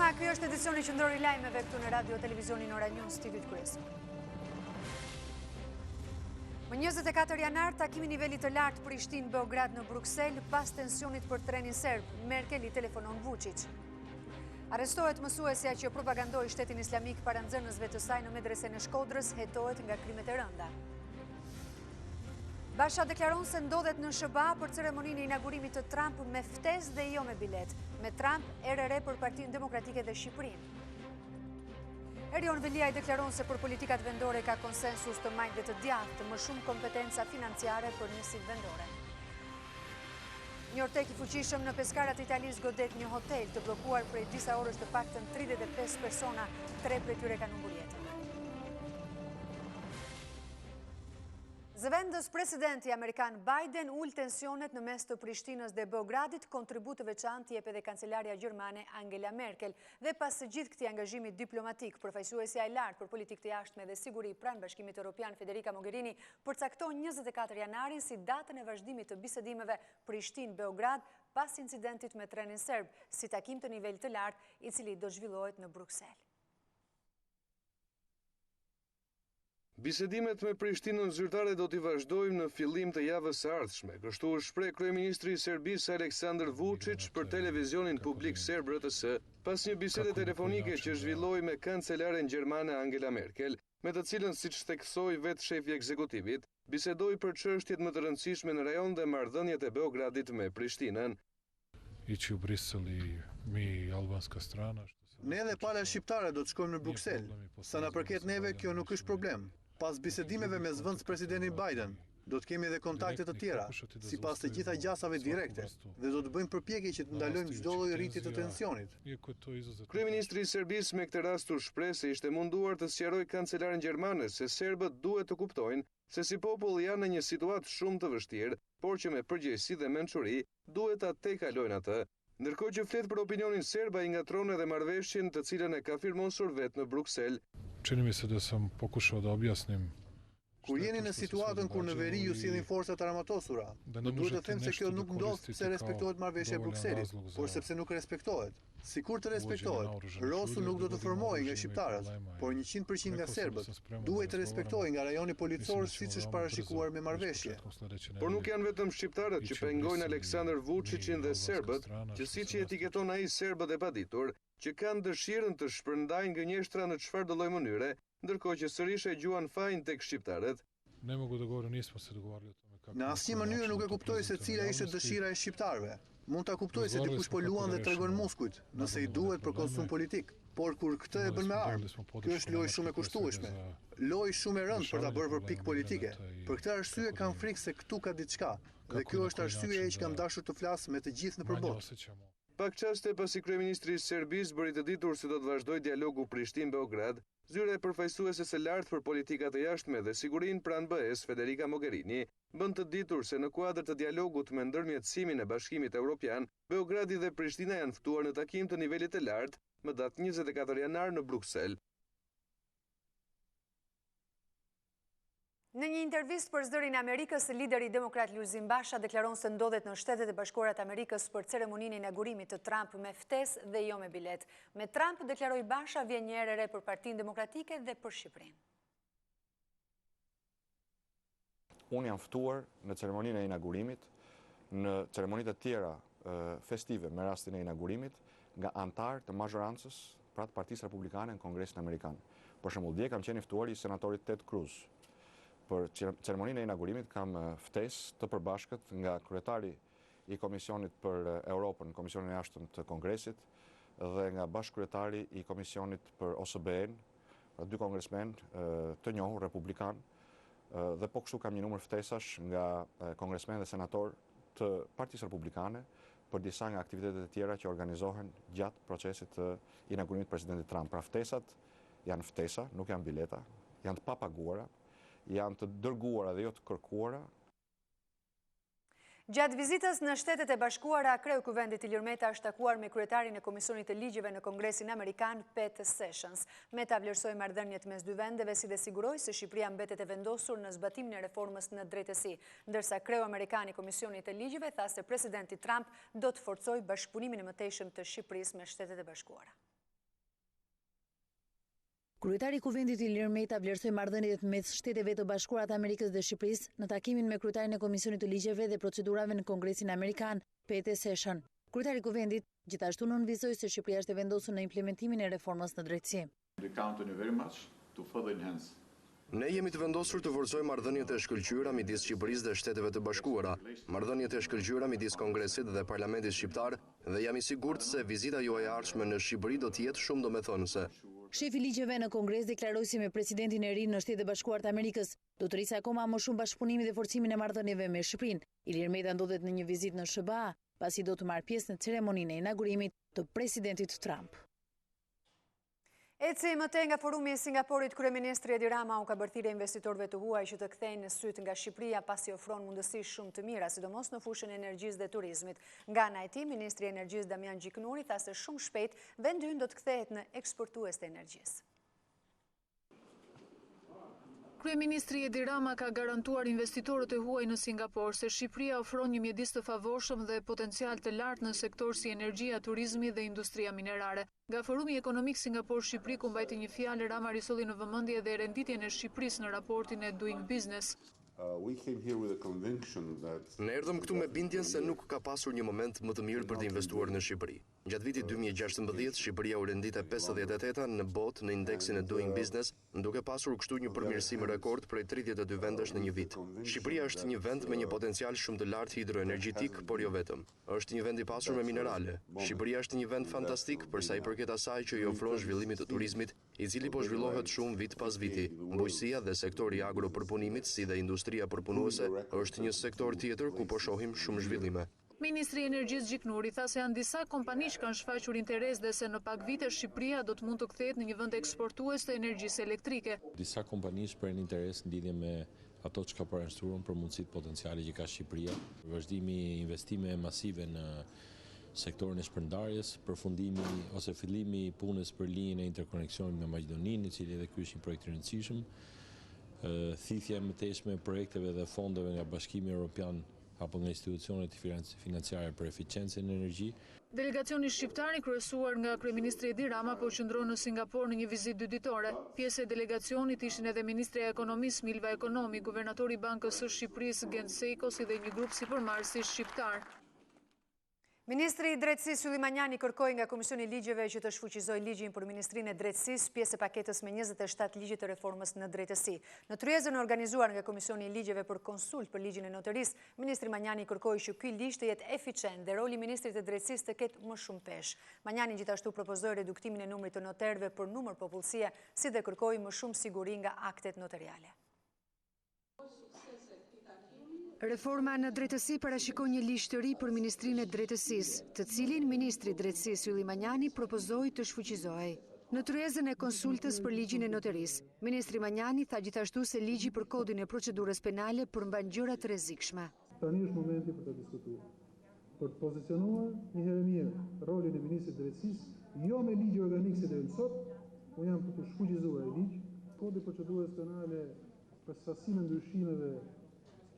mbrëma, ky është edicioni qendror i lajmeve këtu në Radio Televizionin Ora News, studiot kryesor. Më 24 janar, takimi nivelit të lartë Prishtinë-Beograd në Bruksel pas tensionit për trenin serb, Merkel i telefonon Vučić. Arrestohet mësuesja që propagandoi shtetin islamik para nxënësve të saj në medresen e Shkodrës, hetohet nga krimet e rënda. Basha deklaron se ndodhet në SBA për ceremoninë e inaugurimit të Trump me ftesë dhe jo me bilet. Me Trump, erë re për Partinë Demokratike dhe Shqipërinë. Erion Veliaj deklaron se për politikat vendore ka konsensus të majtëve të djathtë, më shumë kompetenca financiare për njësitë vendore. Një ortek i fuqishëm në peskarat italisë godet një hotel të blokuar prej disa orësh të paktën 35 persona, 3 prej tyre kanë humbur jetën. Zëvendës presidenti Amerikan Biden ul tensionet në mes të Prishtinës dhe Beogradit, kontribut të veçantë jep edhe kancelarja gjermane Angela Merkel. Dhe pas së gjithë këtij angazhimi diplomatik, përfaqësuesja e lartë për politikë të jashtme dhe siguri pranë Bashkimit Evropian Federica Mogherini përcakton 24 janarin si datën e vazhdimit të bisedimeve Prishtinë-Beograd pas incidentit me trenin serb, si takim të nivelit të lartë i cili do zhvillohet në Bruksel. Bisedimet me Prishtinën zyrtare do t'i vazhdojmë në fillim të javës së ardhshme. Kështu u shpreh kryeministri i Serbisë Aleksandar Vučić për televizionin publik serb RTS pas një bisede telefonike që zhvilloi me kancelaren gjermane Angela Merkel, me të cilën, siç theksoi vetë shefi ekzekutivit, bisedoi për çështjet më të rëndësishme në rajon dhe marrëdhëniet e Beogradit me Prishtinën. Ići u Brisel i mi albanska strana. Ne dhe pala shqiptare do të shkojmë në Bruksel. Sa na përket neve, kjo nuk është problem. Pas bisedimeve me zëvendës presidentin Biden, do të kemi edhe kontakte të tjera, sipas të gjitha gjasave direkte, dhe do të bëjmë përpjekje që të ndalojmë çdo lloj rritje të tensionit. Kryeministri i Serbisë me këtë rast u shpreh se ishte munduar të sqarojë kancelaren gjermane se serbët duhet të kuptojnë se si popull janë në një situatë shumë të vështirë, por që me përgjegjësi dhe mençuri duhet ta tejkalojnë atë. Ndërkohë që flet për opinionin serb, ai ngatron edhe marrëveshjen të cilën e ka firmosur vetë në Bruksel. Čini mi se da sam pokušao da objasnim. Kur jeni në situatën kur në veri ju sillin forcat armatosura, do duhet të them se kjo nuk ndodh se respektohet marrëveshja e Brukselit, por sepse nuk respektohet. Sikur të respektohet, Rosu nuk do të formohej nga shqiptarët, por 100% nga serbët. Duhet të respektohej nga rajoni policor siç është parashikuar me marrëveshje. Por nuk janë vetëm shqiptarët që pengojnë Aleksandar Vučićin dhe serbët, që siç i etiketon ai serbët e paditur, që kanë dëshirën të shpërndajnë gënjeshtra në çfarëdo lloj mënyre, ndërkohë që sërish e gjuan fajin tek shqiptarët. Ne mogu da govorim, nismo se dogovarali o tome kako. Në asnjë mënyrë nuk e kuptoj se cila ishte dëshira e shqiptarëve. Mund ta kuptoj se dikush po luan dhe tregon muskujt, nëse i duhet për konsum politik. Por kur këtë e bën me armë, kjo është lojë shumë e kushtueshme. Lojë shumë e rëndë për ta bërë për pikë politike. Për këtë arsye kam frikë se këtu ka diçka, dhe kjo është arsyeja që kam dashur të flas me të gjithë në përbot. Pak çaste pasi kryeministri i Serbisë bëri të ditur se do të vazhdojë dialogu Prishtinë-Beograd, zyra e përfaqësuese së lartë për politikat e jashtme dhe sigurinë pranë BE-s, Federica Mogherini, bën të ditur se në kuadër të dialogut me ndërmjetësimin e Bashkimit Evropian, Beogradi dhe Prishtina janë ftuar në takim të nivelit të lartë më datë 24 janar në Bruksel. Në një intervistë për Zërin e Amerikës, lideri demokrat Lulzim Basha deklaron se ndodhet në Shtetet e Bashkuara të Amerikës për ceremoninë e inaugurimit të Trump me ftesë dhe jo me bilet. Me Trump, deklaroi Basha, vjen një erë e re për Partinë Demokratike dhe për Shqipërinë. Unë jam ftuar në ceremoninë e inaugurimit, në ceremonitë të tjera festive me rastin e inaugurimit, nga antar të mazhorancës pra të Partisë Republikane në Kongresin Amerikan. Për shembull, dje kam qenë i ftuar i senatorit Ted Cruz. Për ceremoninë e inaugurimit kam ftesë të përbashkët nga kryetari i Komisionit për Europën, Komisionin e Jashtëm të Kongresit, dhe nga bashkëkryetari i Komisionit për OSBE-n, dy kongresmen të njohur republikan, dhe po kështu kam një numër ftesash nga kongresmen dhe senator të Partisë Republikane për disa nga aktivitetet e tjera që organizohen gjatë procesit të inaugurimit presidentit Trump. Pra ftesat janë ftesa, nuk janë bileta, janë të papaguara, janë të dërguara dhe jo të kërkuara. Gjatë vizitës në Shtetet e Bashkuara, kreu kuvendit Ilir Meta është takuar me kryetarin e Komisionit të Ligjeve në Kongresin Amerikan, Pete Sessions. Meta vlerësoi marrëdhëniet mes dy vendeve si dhe siguroi se Shqipëria mbetet e vendosur në zbatimin e reformës në drejtësi, ndërsa kreu amerikan i Komisionit të Ligjeve tha se presidenti Trump do të forcojë bashkëpunimin e mëtejshëm të Shqipërisë me Shtetet e Bashkuara. Kryetari i Kuvendit Ilir Meta vlerësoi marrëdhëniet mes Shteteve të Bashkuara të Amerikës dhe Shqipërisë në takimin me kryetarin e Komisionit të Ligjeve dhe Procedurave në Kongresin Amerikan, Pete Session. Kryetari i Kuvendit gjithashtu nënvizoi se Shqipëria është e vendosur në implementimin e reformës në drejtësi. Ne jemi të vendosur të forcojmë marrëdhëniet e shkëlqyera midis Shqipërisë dhe Shteteve të Bashkuara, marrëdhëniet e shkëlqyera midis Kongresit dhe Parlamentit Shqiptar, dhe jam i sigurt se vizita juaj e ardhshme në Shqipëri do të jetë shumë domethënëse. Shefi ligjeve në Kongres deklaroi si me presidentin e ri në Shtetet e Bashkuara të Amerikës do të rrisë akoma më shumë bashkëpunimi dhe forcimin e marrëdhënieve me Shqipërinë. Ilir Meta ndodhet në një vizitë në SBA, pasi do të marrë pjesë në ceremoninë e inaugurimit të presidentit Trump. Eci më tej nga forumi i Singaporit, kryeministri Edi Rama u ka bërthirë investitorëve të huaj që të kthejnë syt nga Shqipëria pasi ofron mundësi shumë të mira, sidomos në fushën e energjisë dhe turizmit. Nga ana e tij, ministri i Energjisë Damian Gjiknuri tha se shumë shpejt vendi ynë do të kthehet në eksportues të energjisë. Kryeministri Edi Rama ka garantuar investitorët e huaj në Singapur se Shqipëria ofron një mjedis të favorshëm dhe potencial të lartë në sektor si energjia, turizmi dhe industria minerare. Nga Forumi Ekonomik Singapur-Shqipëri ku mbajti një fjalë, Rama risolli në vëmendje dhe renditjen e Shqipërisë në raportin e Doing Business. Ne erdhëm këtu me bindjen se nuk ka pasur një moment më të mirë për të investuar në Shqipëri. Gjatë vitit 2016, Shqipëria u rendite 58 në botë në indeksin e Doing Business, duke pasur kështu një përmirësim rekord prej 32 vendesh në një vit. Shqipëria është një vend me një potencial shumë të lartë hidroenergjetik, por jo vetëm. Është një vend i pasur me minerale. Shqipëria është një vend fantastik për sa i përket asaj që i ofron zhvillimit të turizmit, i cili po zhvillohet shumë vit pas viti. Bujqësia dhe sektori agropërpunimit, si dhe industria përpunuese, është një sektor tjetër ku po shohim shumë zhvillime. Ministri i Energjisë Gjiknuri tha se janë disa kompani që kanë shfaqur interes dhe se në pak vite Shqipëria do të mund të kthehet në një vend eksportues të energjisë elektrike. Disa kompani shprehin interes në lidhje me ato që ka paraqitur për mundësitë potenciale që ka Shqipëria, vazhdimi investime masive në sektorin e shpërndarjes, përfundimi ose fillimi i punës për linjën e interkoneksionit me Maqedoninë, i cili edhe ky është një projekt i rëndësishëm. Thithja e mëtejshme e projekteve dhe fondeve nga Bashkimi Evropian apo nga institucionet financiare për eficiencën në energji. Delegacioni shqiptar i kryesuar nga kryeministri Edi Rama po qëndron në Singapur në një vizitë 2 ditore. Pjesë e delegacionit ishin edhe ministri e ekonomisë Milva Ekonomi, guvernatori i Bankës së Shqipërisë Gent Sejko, si dhe një grup sipërmarrësish shqiptar. Ministri i Drejtësisë Ylli Manjani kërkoi nga Komisioni i Ligjeve që të shfuqizojë ligjin për Ministrinë e Drejtësisë, pjesë e paketës me 27 ligje të reformës në drejtësi. Në tryezën organizuar nga Komisioni i Ligjeve për konsult për ligjin e notarisë, ministri Manjani kërkoi që ky ligj të jetë eficient dhe roli i Ministrit të Drejtësisë të ketë më shumë peshë. Manjani gjithashtu propozoi reduktimin e numrit të noterëve për numër popullsie, si dhe kërkoi më shumë siguri nga aktet notariale. Reforma në drejtësi parashikon një ligj të ri për Ministrinë e Drejtësisë, të cilin Ministri i Drejtësisë Ylli Manjani propozoi të shfuqizohej. Në tryezën e konsultës për ligjin e notarisë, Ministri Manjani tha gjithashtu se ligji për kodin e procedurës penale përmban gjëra të rrezikshme. Tani është momenti për të diskutuar, për të pozicionuar një herë mirë rolin e Ministrit të Drejtësisë, jo me ligj organik si deri sot, po jam për të shfuqizuar ligj, kodi i procedurës penale për sasinë e ndryshimeve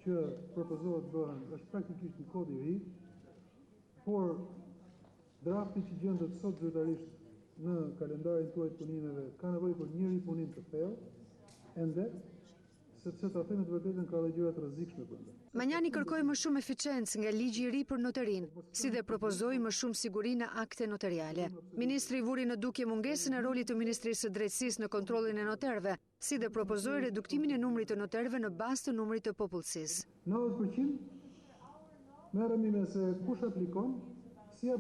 që propozohet bëhen është praktikisht një kod i ri, por drafti që gjendet sot zyrtarisht në kalendarin tuaj të punimeve ka nevojë për një ripunim të thellë, ende, sepse ta them të vërtetën ka edhe gjëra të rrezikshme brenda. Manjani kërkoi më shumë eficiencë nga ligji i ri për notarinë, si dhe propozoi më shumë siguri në akte notariale. Ministri vuri në dukje mungesën e rolit të Ministrisë së Drejtësisë në kontrollin e noterëve, si dhe propozoi reduktimin e numrit të noterëve në bazë të numrit të popullsisë. 90% merremi me se kush aplikon, si ka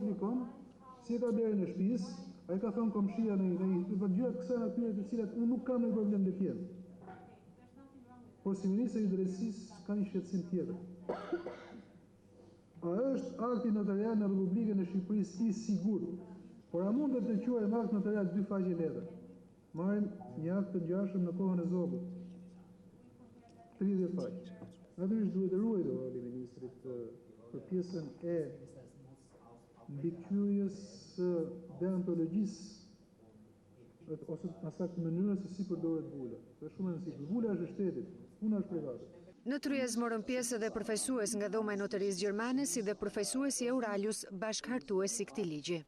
derën e shtëpisë, ai ka thënë komshia në gjëra të kësaj natyre të cilat unë nuk kam ndonjë problem të tjerë. Por si Ministri i Drejtësisë ka një shqetësim tjetër. A është akti notarial në Republikën e Shqipërisë i sigurt? Por a mundet të quajmë akt notarial 2 faqe letër? Marrim një akt të ngjashëm në kohën e Zogut. 30 faqe. Natyrisht duhet të ruajë roli i ministrit për pjesën e mbikëqyrjes deontologjisë ose asakt mënyrës se si përdoret bula. Është shumë e rëndësishme. Bula është e shtetit, puna është private. Në tryezë morën pjesë edhe përfaqësues nga Dhoma e Notarisë Gjermane, si dhe përfaqësuesi Euralius, bashkëhartues i këtij ligji.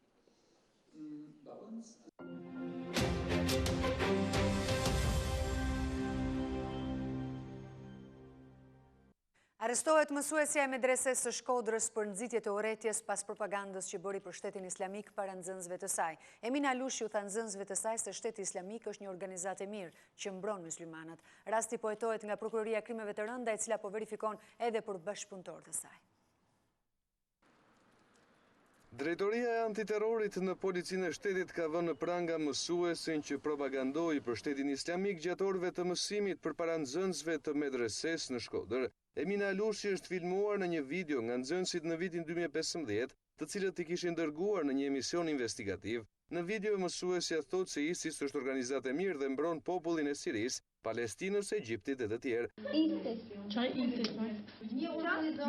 Arrestohet mësuesja e medreses së Shkodrës për nxitje të urrëties pas propagandës që bëri për Shtetin Islamik para nxënësve të saj. Emina Alushi u tha nxënësve të saj se Shteti Islamik është një organizatë e mirë që mbron myslimanët. Rasti po hetohet nga Prokuroria e Krimeve të Rënda, e cila po verifikon edhe për bashkëpunëtorët e saj. Drejtoria e antiterrorit në Policinë e Shtetit ka vënë në pranga mësuesin që propagandoi për Shtetin Islamik gjatë orëve të mësimit përpara nxënësve të medreses në Shkodër. Emina Alushi është filmuar në një video nga nxënësit në vitin 2015, të cilët i kishin dërguar në një emision investigativ. Në video mësuesja thotë se ISIS është organizatë e mirë dhe mbron popullin e Sirisë, Palestinës, Egjiptit e të tjerë. ISIS. Çfarë ISIS? Një organizatë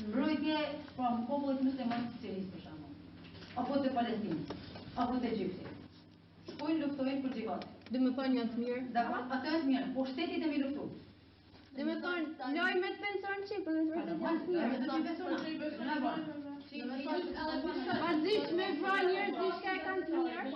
mbrojtje pra popullit musliman të Sirisë për shembull, apo të Palestinës, apo të Egjiptit. Shkojnë luftojnë për xhihad. Dhe më thonë janë të mirë. Dakor, ato janë të mirë, po shteti të mi luftu. Dhe më thonë, lojmet pension çik, për të Ma dish me vra njerëz diçka e kanë të mirë.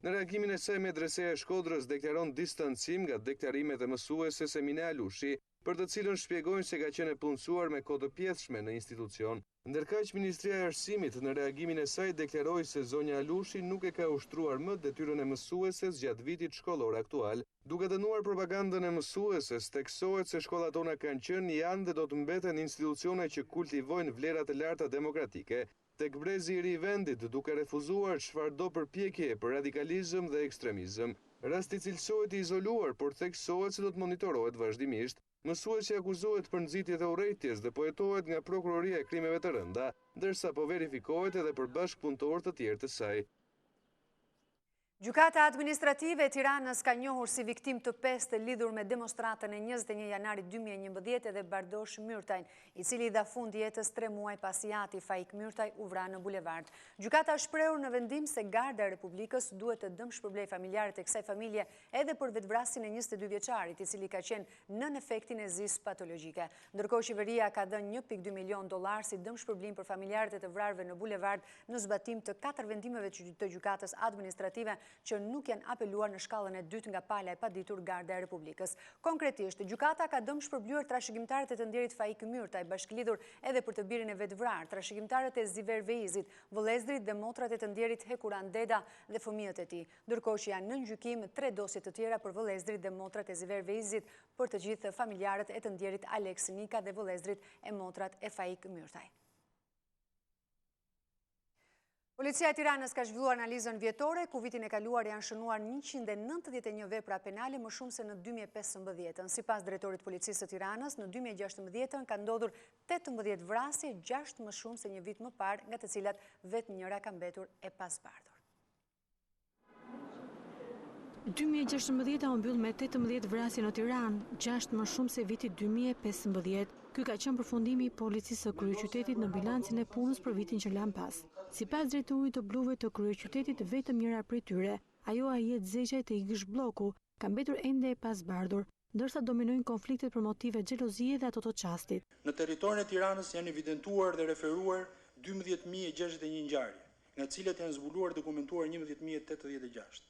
Në reagimin e saj, medreseja e Shkodrës deklaron distancim nga deklarimet e mësueses Emina Alushi, për të cilën shpjegojnë se ka qenë punësuar me kohë të pjesshme në institucion. Ndërkaq, Ministria e Arsimit në reagimin e saj deklaroi se zonja Alushi nuk e ka ushtruar më detyrën e mësueses gjatë vitit shkollor aktual. Duke dënuar propagandën e mësueses, theksohet se shkollat tona kanë qenë, janë dhe do të mbeten institucione që kultivojnë vlerat e larta demokratike, tek brezi i ri i vendit, duke refuzuar çfarëdo përpjekje për radikalizëm dhe ekstremizëm. Rasti cilësohet i izoluar, por theksohet se do të monitorohet vazhdimisht. Mësuesi akuzohet për nxitje të urrëties dhe po hetohet nga Prokuroria e Krimeve të Rënda, ndërsa po verifikohet edhe për bashkëpunëtorë të tjerë të saj. Gjykata administrative e Tiranës ka njohur si viktim të pestë lidhur me demonstratën e 21 janarit 2011 edhe Bardosh Myrtajn, i cili dha fund jetës 3 muaj pasi ati Faik Myrtaj u vra në bulevard. Gjykata është shprehur në vendim se Garda e Republikës duhet të dëmshpërblej familjarët e kësaj familje edhe për vetvrasjen e 22 vjeçarit, i cili ka qenë nën efektin e zisë patologjike. Ndërkohë qeveria ka dhënë $1.2 milion si dëmshpërblim për familjarët e të vrarëve në bulevard në zbatim të 4 vendimeve të gjykatës administrative që nuk janë apeluar në shkallën e dytë nga pala e paditur Garda e Republikës. Konkretisht, gjykata ka dëmshpërblyer trashëgimtarët e të ndjerit Faik Myrtaj, bashkëlidhur edhe për të birin e vetvrar, trashëgimtarët e Ziver Veizit, vëllezërit dhe motrat e të ndjerit Hekuran Deda dhe fëmijët e tij, ndërkohë që janë në gjykim 3 dosje të tjera për vëllezërit dhe motrat e Ziver Veizit, për të gjithë familjarët e të ndjerit Alex Nika dhe vëllezërit e motrat e Faik Myrtaj. Policia e Tiranës ka zhvilluar analizën vjetore, ku vitin e kaluar janë shënuar 191 vepra penale, më shumë se në 2015. Sipas drejtorit policisë së Tiranës, në 2016 ka ndodhur 18 vrasje, 6 më shumë se një vit më parë, nga të cilat vetëm njëra ka mbetur e pasbardhur. 2016 u mbyll me 18 vrasje në Tiranë, 6 më shumë se viti 2015. Ky ka qenë përfundimi i policisë së kryeqytetit në bilancin e punës për vitin që lan pas. Sipas drejtorit të bluve të kryeqytetit, vetëm njëra prej tyre, ajo Ajet Zexha te Igësh Bloku, ka mbetur ende e pasbardhur, ndërsa dominojnë konfliktet për motive xhelozie dhe ato të çastit. Në territorin e Tiranës janë evidentuar dhe referuar 12.061 ngjarje, nga të cilat janë zbuluar dhe dokumentuar 11.086,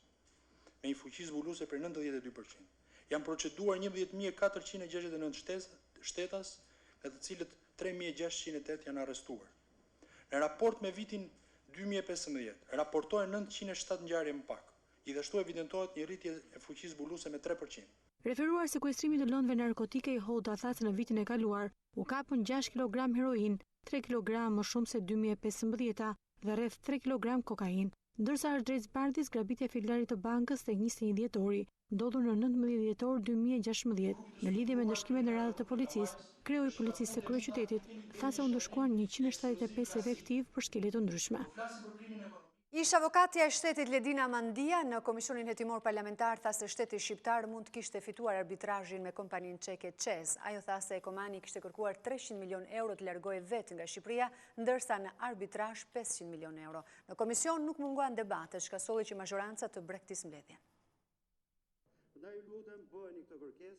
me një fuqi zbuluese për 92%. Janë proceduar 11.469 shtetas, nga të cilët 3.608 janë arrestuar. Në raport me vitin 2015, raportohen 907 ngjarje më pak. Gjithashtu evidentohet një rritje e fuqisë zbuluese me 3%. Referuar sekuestrimit të lëndëve narkotike, i Hoda tha se në vitin e kaluar u kapën 6 kg heroin, 3 kg më shumë se 2015 dhe rreth 3 kg kokainë, ndërsa është drejt zbardhjes grabitja e filialit të bankës tek 21 dhjetori, ndodhur në 19 dhjetor 2016, në lidhje me ndëshkimet në radhë të policisë. Kreu i policisë së kryeqytetit tha se u ndëshkuan 175 efektiv për shkelje të ndryshme. Ish avokatja e shtetit Ledina Mandia në Komisionin Hetimor Parlamentar tha se shteti shqiptar mund të kishte fituar arbitrazhin me kompaninë çeke ČEZ. Ajo tha se Ekomani kishte kërkuar 300 milion euro të largohej vetë nga Shqipëria, ndërsa në arbitrazh 500 milion euro. Në komision nuk munguan debatet, shka solli që mazhoranca të braktisë mbledhjen.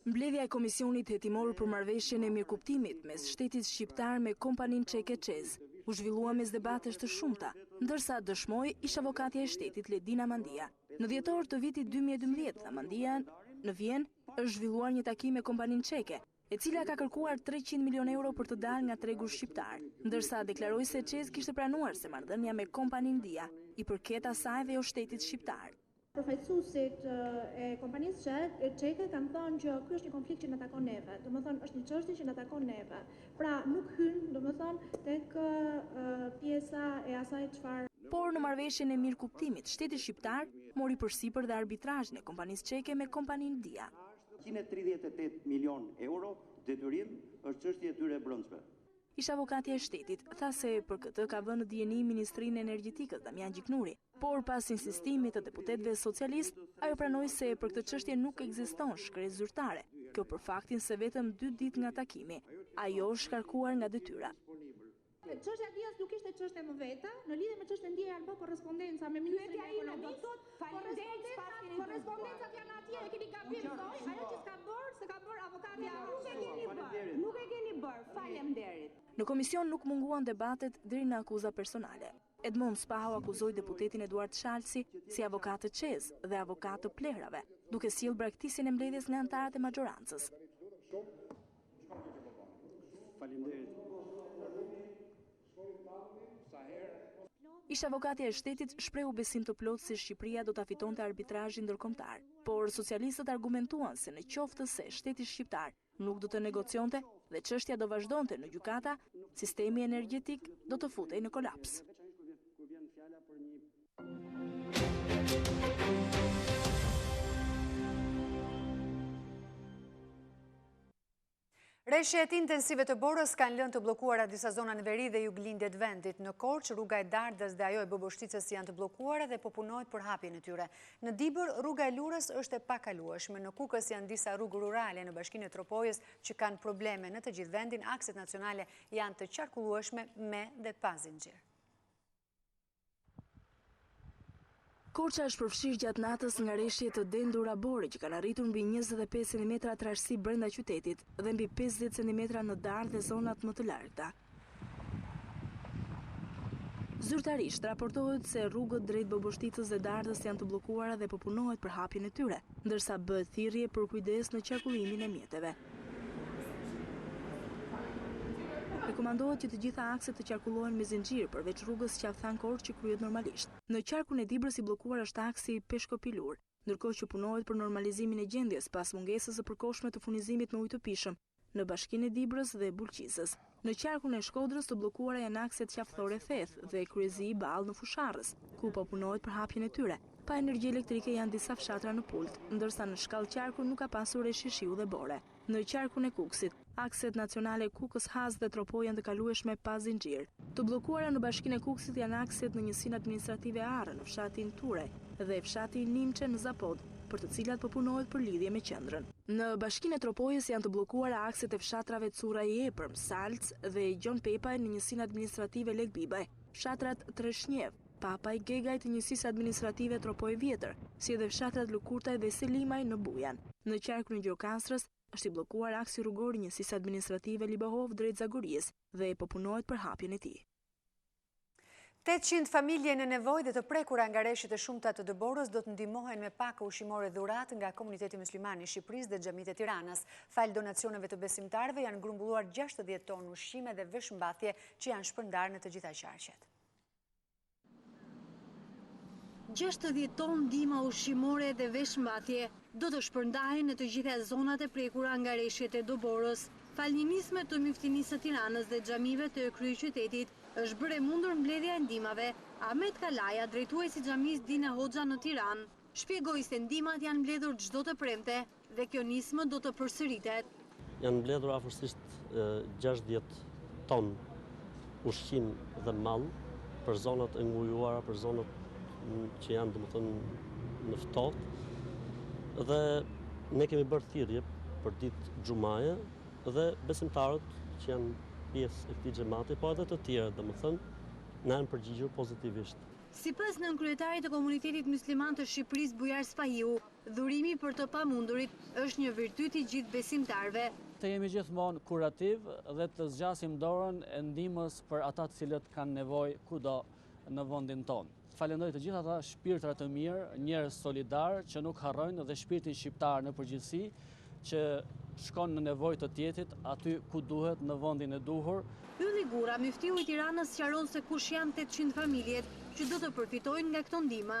Mbledhja e komisionit hetimor për marrëveshjen e mirëkuptimit mes shtetit shqiptar me kompaninë çeke ÇEZ u zhvillua mes debatesh të shumta, ndërsa dëshmoi ish avokatja e shtetit Ledina Mandia. Në dhjetor të vitit 2012, Mandia në Vjenë është zhvilluar një takim me kompaninë çeke, e cila ka kërkuar 300 milion euro për të dalë nga tregu shqiptar, ndërsa deklaroi se ÇEZ kishte pranuar se marrëdhënia me kompaninë Dia i përket asaj dhe jo shtetit shqiptar. Përfaqësuesit e kompanisë çeke kanë thënë që ky është një konflikt që na takon neve, domethënë është një çështje që na takon neve. Pra nuk hyn, domethënë tek pjesa e asaj çfarë. Por në marrëveshjen e mirëkuptimit, shteti shqiptar mori përsipër dhe arbitrazhin e kompanisë çeke me kompaninë Dia. 138 milion euro detyrim është çështje e tyre e brendshme. Ish avokatja e shtetit tha se për këtë ka vënë në dieni Ministrinë e Energjetikës Damian Gjiknuri, por pas insistimit të deputetëve socialist, ajo pranoi se për këtë çështje nuk ekziston shkresë zyrtare. Kjo për faktin se vetëm 2 ditë nga takimi, ajo është shkarkuar nga detyra. Çështja e Dias nuk ishte çështje më vete, në lidhje me çështjen e Dia janë bërë korrespondenca me ministrin e ekonomisë. Korrespondencat janë atje, e keni gabim thoj, ajo që s'ka bërë avokatja. Nuk e keni bërë, faleminderit. Në komision nuk munguan debatet deri në akuza personale. Edmond Spaho akuzoi deputetin Eduard Shalsi si avokat të ÇEZ dhe avokat të plerave, duke sjellë braktisjen e mbledhjes nga anëtarët e majorancës. Faleminderit. Ish avokatja e shtetit shprehu besim të plotë se Shqipëria do ta fitonte arbitrazhin ndërkombëtar, por socialistët argumentuan se në qoftë se shteti shqiptar nuk do të negocionte dhe çështja do vazhdonte në gjykata, sistemi energjetik do të futej në kolaps. Rreshjet intensive të Borës kanë lënë të bllokuara disa zona në veri dhe juglindje të vendit. Në Korç, rruga e Dardës dhe ajo e Boboshticës janë të bllokuara dhe po punohet për hapjen e tyre. Në Dibër, rruga e Lurës është e pakalueshme. Në Kukës janë disa rrugë rurale në bashkinë e Tropojës që kanë probleme. Në të gjithë vendin, akset nacionale janë të qarkullueshme me dhe pa zinxhir. Korça është përfshirë gjatë natës nga rreshje të dendura bore që kanë arritur mbi 25 cm trashësi brenda qytetit dhe mbi 50 cm në Dardë dhe zonat më të largëta. Zyrtarisht raportohet se rrugët drejt Boboshticës dhe Dardës janë të bllokuara dhe po punohet për hapjen e tyre, ndërsa bëhet thirrje për kujdes në qarkullimin e mjeteve. Rekomandohet që të gjitha akset të qarkullohen me zinxhir përveç rrugës Qafthan-Korçë që kryhet normalisht. Në qarkun e Dibrës i bllokuar është aksi Peshkopilur, ndërkohë që punohet për normalizimin e gjendjes pas mungesës së përkohshme të furnizimit me ujë të pishëm në bashkinë e Dibrës dhe Bulqizës. Në qarkun e Shkodrës të bllokuara janë akset Qafthore Theth dhe kryezi i Ballë në Fusharrës, ku po punohet për hapjen e tyre. Pa energji elektrike janë disa fshatra në Pult, ndërsa në shkallë qarku nuk ka pasur rreshje shiu dhe bore. Në qarkun e Kukësit, akset nacionale Kukës Haz dhe Tropoj janë të kalueshme pa zinxhir. Të bllokuara në bashkinë e Kukësit janë akset në njësinë administrative Arë në fshatin Turej dhe fshati Nimçe në Zapod, për të cilat po punohet për lidhje me qendrën. Në bashkinë e Tropojës janë të bllokuara akset e fshatrave Cura i Epërm, Salc dhe Gjon Pepaj në njësinë administrative Lek Bibaj, fshatrat Treshnjev, Papaj, Gegaj të njësisë administrative Tropoj Vjetër, si edhe fshatrat Lukurtaj dhe Selimaj në Bujan. Në qarkun e Gjokanstrës është i bllokuar aksi rrugor i njësisë administrative Libahov drejt Zagorijës dhe po punohet për hapjen e tij. 800 familje në nevojë dhe të prekura nga rreshtet e shumta të Dëborës do të ndihmohen me pakë ushqimore dhurat nga Komuniteti Musliman i Shqipërisë dhe Xhamitë e Tiranës. Fal donacioneve të besimtarëve janë grumbulluar 60 tonë ushqime dhe veshmbathje që janë shpërndarë në të gjitha qarqet. 60 tonë ndihma ushqimore dhe veshmbathje do të shpërndahen në të gjitha zonat e prekura nga rreshtet e Dëborës. Fal një nisme të Myftinisë së Tiranës dhe xhamive të kryeqytetit, është bërë mundur mbledhja e ndihmave. Ahmet Kalaja, drejtuesi i xhamisë Dina Hoxha në Tiranë, shpjegoi se ndihmat janë mbledhur çdo të premte dhe kjo nismë do të përsëritet. Janë mbledhur afërsisht 60 tonë ushqim dhe mall për zonat e ngujuara, për zonat që janë domethënë në ftohtë, dhe ne kemi bërë thirrje për ditë xumaje dhe besimtarët që janë pjesë e këtij xhamati, po edhe të tjerë domethënë na janë përgjigjur pozitivisht. Sipas nënkryetarit të komunitetit musliman të Shqipërisë Bujar Spahiu, dhurimi për të pamundurit është një virtyt i gjithë besimtarve. Të jemi gjithmonë kurativ dhe të zgjasim dorën e ndihmës për ata të cilët kanë nevojë kudo në vendin tonë. Falenderoj të gjithë ata shpirtra të mirë, njerëz solidar që nuk harrojnë dhe shpirtin shqiptar në përgjithësi që shkon në nevojë të tjetrit aty ku duhet në vendin e duhur. Ylli Gura, muftiu i Tiranës, sqaron se kush janë 800 familjet që do të përfitojnë nga këto ndihma.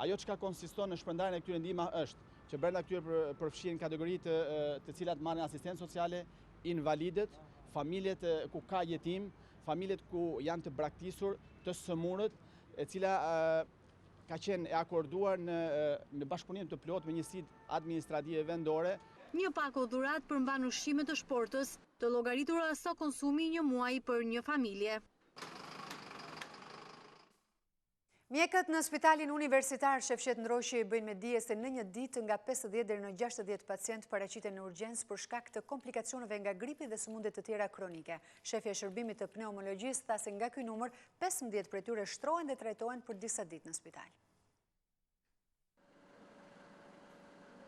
Ajo çka konsiston në shpërndarjen e këtyre ndihma është që brenda këtyre përfshihen kategoritë të cilat marrin asistencë sociale, invalidet, familjet ku ka jetim, familjet ku janë të braktisur, të sëmurët, e cila ka qenë e akorduar në bashkëpunim të plotë me njësitë administrative vendore. Një pako dhurat përmban ushqime të shportës, të llogaritura sa konsumi një muaj për një familje. Mjekët në spitalin universitar Shefqet Ndroqi bëjnë me dije se në një ditë nga 50 deri në 60 pacient paraqiten në urgjencë për shkak të komplikacioneve nga gripi dhe sëmundje të tjera kronike. Shefja e shërbimit të pneumologjisë tha se nga ky numër 15 prej tyre shtrohen dhe trajtohen për disa ditë në spital.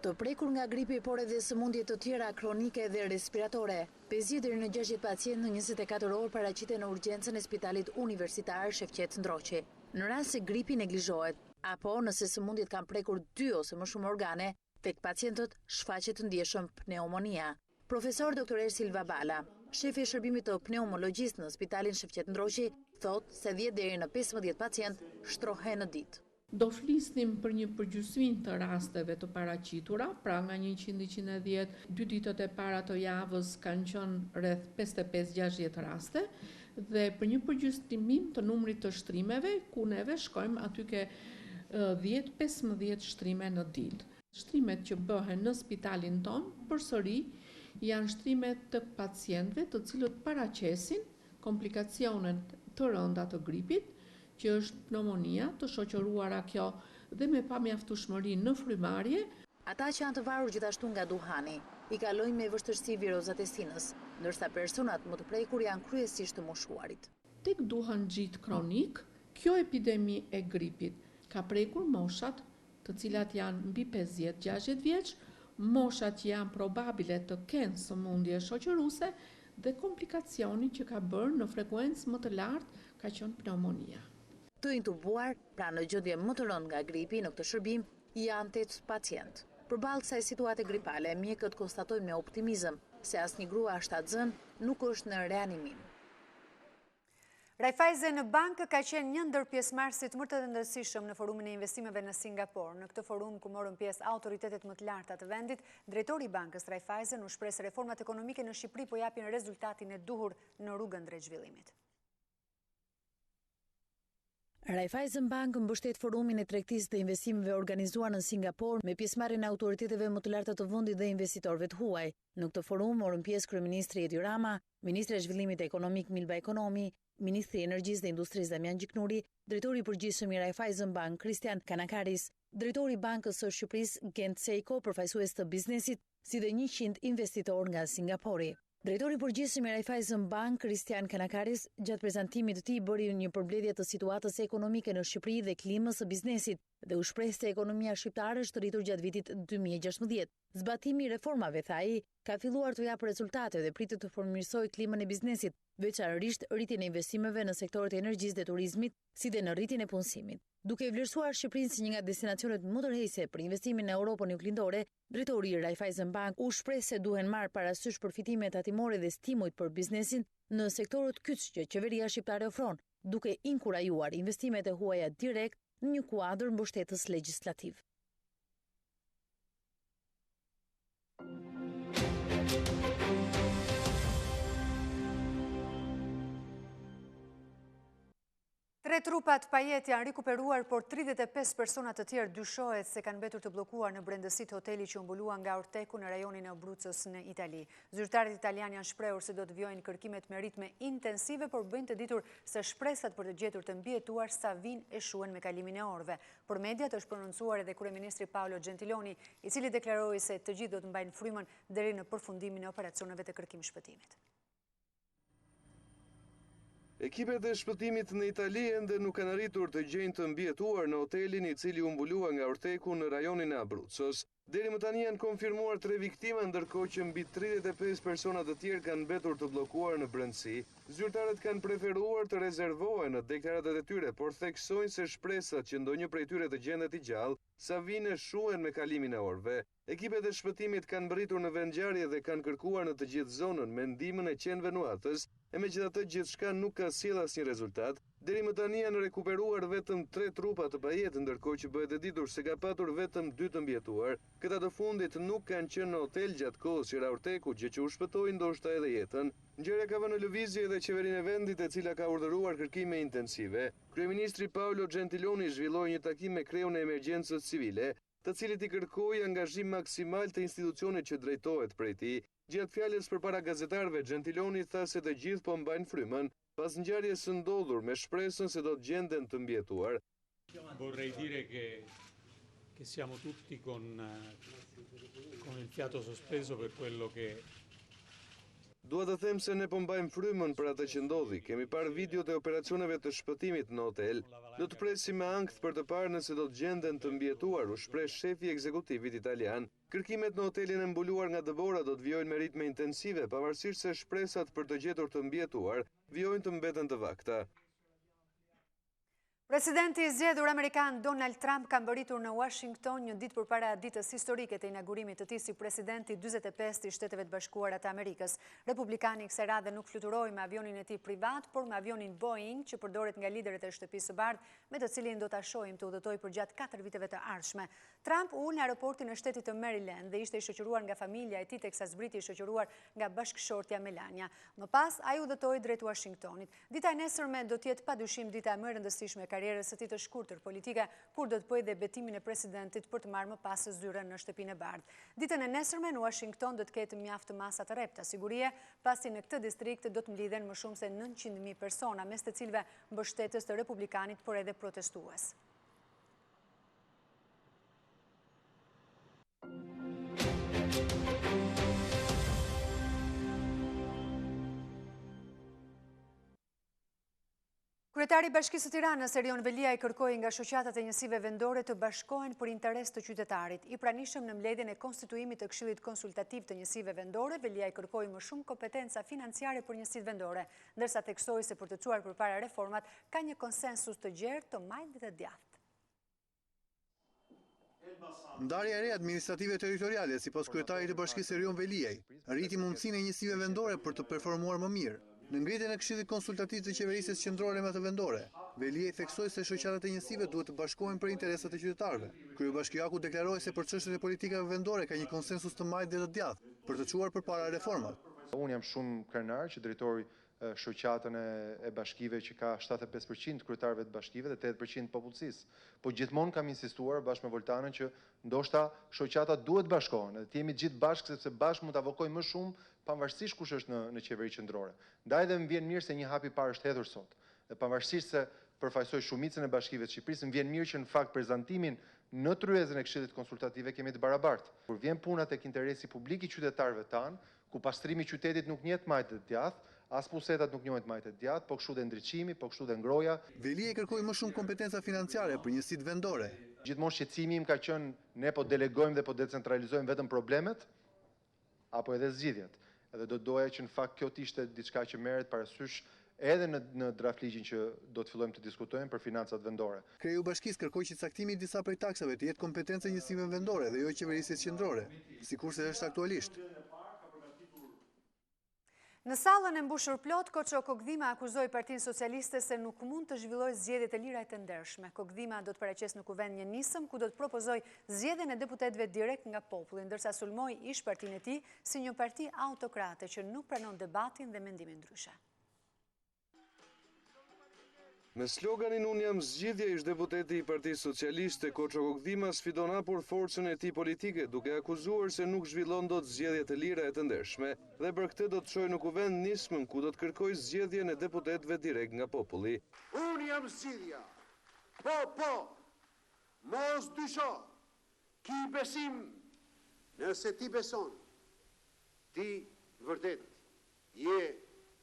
Të prekur nga gripi, por edhe sëmundje të tjera kronike dhe respiratore. 50 deri në 60 pacient në 24 orë paraqiten në urgjencën e spitalit universitar Shefqet Ndroqi. Në rast se gripi neglizhohet, apo nëse sëmundjet kanë prekur 2 ose më shumë organe, tek pacientët shfaqet ndjeshëm pneumonia. Profesor Dr. Silva Bala, shefi i shërbimit të pneumologjisë në spitalin Shefqet Ndroqi, thotë se 10 deri në 15 pacient shtrohen në ditë. Do flisnim për një përgjysmë të rasteve të paraqitura, pra nga 100-110, 2 ditët e para të javës kanë qenë rreth 55-60 raste, dhe për një përgjysmim të numrit të shtrimeve, ku neve shkojmë aty ke 10-15 shtrime në ditë. Shtrimet që bëhen në spitalin ton, përsëri, janë shtrimet të pacientëve të cilët paraqesin komplikacionet të rënda të gripit, që është pneumonia, të shoqëruara kjo dhe me pamjaftueshmëri në frymarrje. Ata që janë të varur gjithashtu nga duhani, i kalojnë me vështirësi virozat e sinës, ndërsa personat më të prekur janë kryesisht të moshuarit. Tek duhanxhit kronik, kjo epidemi e gripit ka prekur moshat të cilat janë mbi 50-60 vjeç, moshat që janë probabile të kenë sëmundje shoqëruese dhe komplikacioni që ka bërë në frekuencë më të lartë ka qenë pneumonia. Të intubuar, pra në gjendje më të rëndë nga gripi në këtë shërbim, janë 8 pacient. Përballë kësaj situate gripale, mjekët konstatojnë me optimizëm se asnjë grua shtatzën nuk është në reanimim. Raiffeisen Bank ka qenë një ndër pjesëmarrësit më të rëndësishëm në forumin e investimeve në Singapur. Në këtë forum ku morën pjesë autoritetet më të larta të vendit, drejtori i bankës Raiffeisen u shpreh se reformat ekonomike në Shqipëri po japin rezultatin e duhur në rrugën drejt zhvillimit. Raiffeisen Bank mbështet forumin e tregtisë dhe investimeve organizuar në Singapur me pjesëmarrjen e autoriteteve më të larta të vendit dhe investitorëve të huaj. Në këtë forum morën pjesë kryeministri Edi Rama, ministri i zhvillimit ekonomik Milba Ekonomi, ministri i energjisë dhe industrisë Damian Gjiknuri, drejtori i përgjithshëm i Raiffeisen Bank Christian Kanakaris, drejtori i Bankës së Shqipërisë Gent Seiko, përfaqësues të biznesit, si dhe 100 investitorë nga Singapuri. Drejtori i përgjithshëm i Raiffeisen Bank, Christian Kanakaris, gjatë prezantimit të tij bëri një përmbledhje të situatës ekonomike në Shqipëri dhe klimës së biznesit dhe u shpreh se ekonomia shqiptare është rritur gjatë vitit 2016. Zbatimi i reformave, tha ai, ka filluar të japë rezultate dhe pritet të përmirësojë klimën e biznesit, veçanërisht rritjen e investimeve në sektorët e energjisë dhe turizmit, si dhe në rritjen e punësimit. Duke vlerësuar Shqipërinë si një nga destinacionet më tërheqëse për investimin në Europën juglindore, drejtori i Raiffeisen Bank u shpreh se duhen marrë parasysh përfitimet tatimore dhe stimujt për biznesin në sektorët kyç që qeveria shqiptare ofron, duke inkurajuar investimet e huaja direkt në një kuadër mbështetës legjislativ. Tre trupat pajet janë rikuperuar, por 35 persona të tjerë dyshohet se kanë mbetur të bllokuar në brendësi të hoteli që u mbulua nga Orteku në rajonin e Abrucës në Itali. Zyrtarët italianë janë shprehur se do të vjojnë kërkimet me ritme intensive, por bëjnë të ditur se shpresat për të gjetur të mbijetuar sa vinë e shuhen me kalimin e orëve. Për mediat është prononcuar edhe kryeministri Paolo Gentiloni, i cili deklaroi se të gjithë do të mbajnë frymën deri në përfundimin e operacioneve të kërkim shpëtimit. Ekipet e shpëtimit në Itali ende nuk kanë arritur të gjejnë të mbijetuar në hotelin i cili u mbulua nga urteku në rajonin e Abruzzos. Deri më tani janë konfirmuar 3 viktima, ndërkohë që mbi 35 persona të tjerë kanë mbetur të bllokuar në brendësi. Zyrtarët kanë preferuar të rezervohen në deklaratat e tyre, por theksojnë se shpresat që ndonjë prej tyre të gjendet i gjallë sa vine shuhen me kalimin e orëve. Ekipet e shpëtimit kanë mbërritur në vendngjarje dhe kanë kërkuar në të gjithë zonën me ndihmën e qenëve nuhatës, e megjithatë gjithçka nuk ka sjellë asnjë rezultat. Deri më tani janë rekuperuar vetëm 3 trupa të pajetë, ndërkohë që bëhet e ditur se ka patur vetëm 2 të mbijetuar. Këta të fundit nuk kanë qenë në hotel gjatë kohës që ra urteku, gjë që u shpëtoi ndoshta edhe jetën. Ngjarja ka vënë në lëvizje edhe qeverinë e vendit, e cila ka urdhëruar kërkime intensive. Kryeministri Paolo Gentiloni zhvilloi një takim me kreun e emergjencës civile, të cilit i kërkoi angazhim maksimal të institucionit që drejtohet prej tij. Gjatë fjalës përpara gazetarëve, Gentiloni tha se të gjithë po mbajnë frymën pas ngjarjes së ndodhur, me shpresën se do të gjenden të mbijetuar. Vorrei dire che siamo tutti con il fiato sospeso per quello che Dua të them se ne po mbajmë frymën për atë që ndodhi. Kemi parë videot e operacioneve të shpëtimit në hotel. Do të presim me ankth për të parë nëse do të gjenden të mbijetuar, u shpreh shefi i ekzekutivit italian. Kërkimet në hotelin e mbuluar nga dëbora do të vijojnë me ritme intensive, pavarësisht se shpresat për të gjetur të mbijetuar vijojnë të mbeten të vakta. Presidenti i zgjedhur amerikan Donald Trump ka mbërritur në Washington një ditë përpara ditës historike të inaugurimit të tij si presidenti 45 i Shteteve të Bashkuara të Amerikës. Republikani kësaj radhe nuk fluturoi me avionin e tij privat, por me avionin Boeing që përdoret nga liderët e Shtëpisë së Bardhë, me të cilin do ta shohim të udhëtojë për gjatë 4 viteve të ardhshme. Trump ul në aeroportin e shtetit të Maryland dhe ishte i shoqëruar nga familja e tij, teksa zbriti i shoqëruar nga bashkëshortja Melania. Më pas ai udhëtoi drejt Washingtonit. Dita e nesërme do të jetë padyshim dita më e rëndësishme karrierës së tij të shkurtër politike, kur do të bëjë dhe betimin e presidentit për të marrë më pas zyrën në Shtëpinë e Bardhë. Ditën e nesërme në Washington do të ketë mjaft masa të rrepta sigurie, pasi në këtë distrikt do të mlidhen më shumë se 900.000 persona, mes të cilëve mbështetës të Republikanit, por edhe protestues. Kryetari i Bashkisë së Tiranës, Erion Velia, i kërkoi nga shoqatat e njësive vendore të bashkohen për interes të qytetarit. I pranishëm në mbledhjen e konstituimit të Këshillit Konsultativ të Njësive Vendore, Velia i kërkoi më shumë kompetenca financiare për njësitë vendore, ndërsa theksoi se për të çuar përpara reformat ka një konsensus të gjerë të majtë dhe djathtë. Ndarja e re administrative territoriale, sipas kryetarit të Bashkisë Erion Veliaj, rriti mundësinë e njësive vendore për të performuar më mirë. Në ngritjen e Këshillit Konsultativ të Qeverisjes Qendrore me të vendore, Velia i theksoi se shoqatat e njësive duhet të bashkohen për interesat e qytetarëve. Kryebashkiaku deklaroi se për çështjet e politikave vendore ka një konsensus të majtë dhe të djathtë për të çuar përpara reformat. Unë jam shumë krenar që drejtori shoqatën e bashkive që ka 75% kryetarëve të bashkive dhe 80% popullsisë. Po gjithmonë kam insistuar bashkë me Voltanën që ndoshta shoqatat duhet bashkohen, dhe të jemi gjithë bashkë sepse bashkë mund të avokojmë më shumë pavarësisht kush është në qeveri qendrore. Ndaj dhe më vjen mirë se një hap i parë është hedhur sot. Dhe pavarësisht se përfaqësoj shumicën e bashkive të Shqipërisë, më vjen mirë që në fakt prezantimin në tryezën e Këshillit Konsultative kemi të barabartë. Kur vjen puna tek interesi publik i qytetarëve tanë, ku pastrimi i qytetit nuk njihet majtë të djathtë, as pusetat nuk njohet majtë të djathtë, po kështu dhe ndriçimi, po kështu dhe ngroja. Velia i kërkoi më shumë kompetenca financiare për njësitë vendore. Gjithmonë shqetësimi im ka qenë ne po delegojmë dhe po decentralizojmë vetëm problemet apo edhe zgjidhjet. Edhe do doja që në fakt kjo të ishte diçka që merret parasysh edhe në draft ligjin që do të fillojmë të diskutojmë për financat vendore. Kreu i Bashkisë kërkoi që caktimi i disa prej taksave të jetë kompetencë e njësive vendore dhe jo qeverisjes qendrore, sikurse është aktualisht. Në sallën e mbushur plot, Koço Kokdhima akuzoi Partinë Socialiste se nuk mund të zhvillojë zgjedhjet e lira e të ndershme. Kokdhima do të paraqesë në kuvend një nisëm ku do të propozojë zgjedhjen e deputetëve direkt nga populli, ndërsa sulmoi ish partinë e tij si një parti autokrate që nuk pranon debatin dhe mendime ndryshe. Me sloganin "Unë jam zgjidhja", ish deputeti i Partisë Socialiste Koço Kokdhima sfidon hapur forcën e tij politike, duke akuzuar se nuk zhvillon dot zgjedhje të lira e të ndershme dhe për këtë do të çojë në kuvend nismën ku do të kërkojë zgjedhjen e deputetëve direkt nga populli. Unë jam zgjidhja. Po, mos dysho. Ki besim. Nëse ti beson, ti vërtet je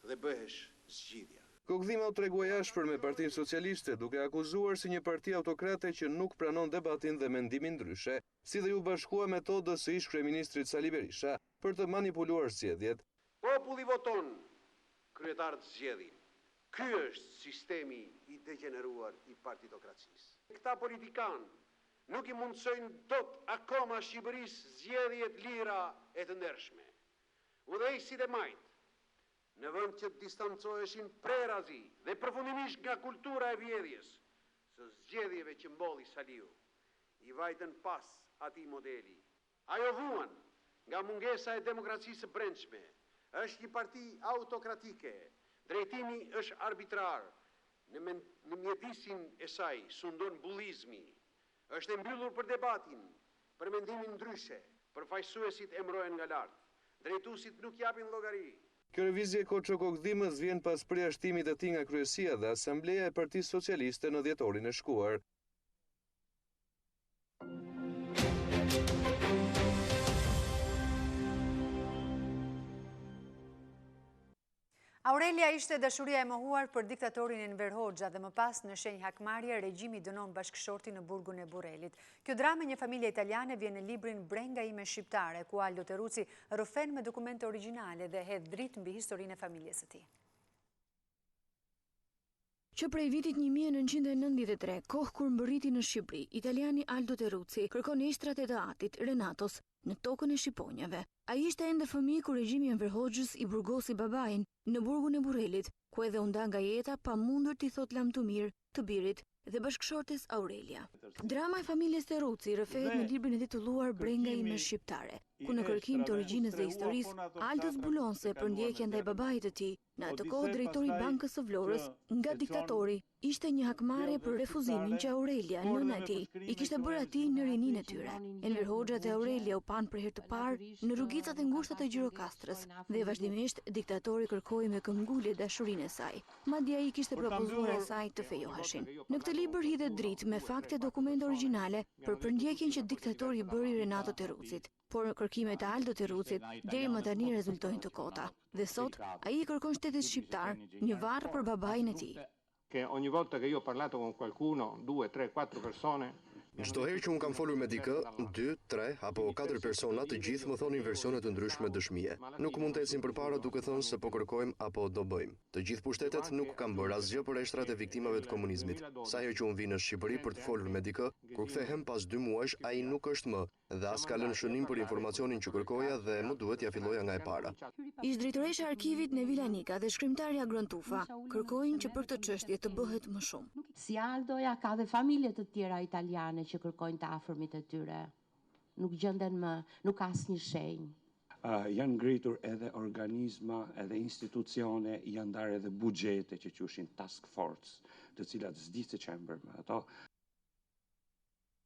dhe bëhesh zgjidhja. Kokdhima u tregua jashtër me Partinë Socialiste, duke akuzuar si një parti autokrate që nuk pranon debatin dhe mendimin ndryshe, si dhe ju bashkua metodës së ish kryeministrit Sali Berisha për të manipuluar zgjedhjet. Populli voton, kryetarët zgjedhin. Ky është sistemi i degeneruar i partitokracisë. Këta politikanë nuk i mundsojnë dot akoma Shqipërisë zgjedhjet lira e të ndershme. Udhëheqësit e majt, në vend që të distancoheshin prerazi dhe përfundimisht nga kultura e vjedhjes së zgjedhjeve që mbolli Saliu, i vajtën pas atij modeli. Ajo vuan nga mungesa e demokracisë së brendshme, është një parti autokratike, drejtimi është arbitrar, në mjedisin e saj sundon bullizmi, është e mbyllur për debatin, për mendimin ndryshe, përfaqësuesit emrohen nga lart, drejtuesit nuk japin llogari. Kjo revizje Koço-Kokdhimës vjen pas përjashtimit të tij nga kryesia dhe Asambleja e Partisë Socialiste në dhjetorin e shkuar. Aurelia ishte dashuria e mohuar për diktatorin Enver Hoxha dhe më pas në shenjë hakmarrje regjimi dënon bashkëshorti në burgun e Burrelit. Kjo dramë një familje italiane vjen në librin Brenga ime shqiptare, ku Aldo Terruci rrëfen me dokumente origjinale dhe hedh dritë mbi historinë e familjes së tij. Që prej vitit 1993, kohë kur mbërriti në Shqipëri, italiani Aldo Terruci kërkon ishtrat e të atit Renatos në tokën e Shqiponjave. Ai ishte ende fëmijë kur regjimi Enver Hoxhës i burgosi babain në burgun e Burrelit, ku edhe u nda nga jeta pa mundur t'i thot lam të mirë të birit dhe bashkëshortes Aurelia. Drama e familjes Terruci rrëfehet në librin e titulluar Brenga ime shqiptare, ku në kërkim të origjinës dhe historisë, Aldo zbulon se për ndjekjen ndaj babait të tij, në atë kohë drejtori i Bankës së Vlorës, nga diktatori, ishte një hakmarrje për refuzimin që Aurelia, nëna e tij, i kishte bërë atij në rininë e tyre. Enver Hoxha dhe Aurelia u panë për herë të parë në rrugicat e ngushta të Gjirokastrës dhe vazhdimisht diktatori kërkoi me këmbgulje dashurinë e saj. Madje ai kishte propozuar asaj të fejoheshin. Në këtë libër hidhet dritë me fakte dokumente origjinale për përndjekjen që diktatori bëri Renato Terrucit. Por kërkimet e Aldo Terrucit deri më tani rezultojnë të kota. Dhe sot, ai kërkon shtetit shqiptar një varr për babain e tij. Che ogni volta che io ho parlato con qualcuno, 2, 3, 4 persone, çdo herë që un kam folur me dikë, 2, 3 apo 4 persona, të gjithë më thonin versione të ndryshme dëshmie. Nuk mund të ecim përpara duke thënë se po kërkojmë apo do bëjmë. Të gjithë pushtetet nuk kanë bërë asgjë për eshtrat e viktimave të komunizmit. Sa herë që un vi në Shqipëri për të folur me dikë, kur kthehem pas 2 muajsh, ai nuk është më dhe as ka lënë shënim për informacionin që kërkoja dhe më duhet ja filloja nga e para. Ish-drejtoresha e arkivit Nevila Nika dhe shkrimtarja Grontufa kërkojnë që për këtë çështje të bëhet më shumë. Si Aldoja ka dhe familje të tjera italiane që kërkojnë të afërmit e tyre. Nuk gjenden më, nuk ka asnjë shenjë. Janë ngritur edhe organizma, edhe institucione, janë ndarë edhe buxhete që quhen task force, të cilat s'di se çfarë bën me ato.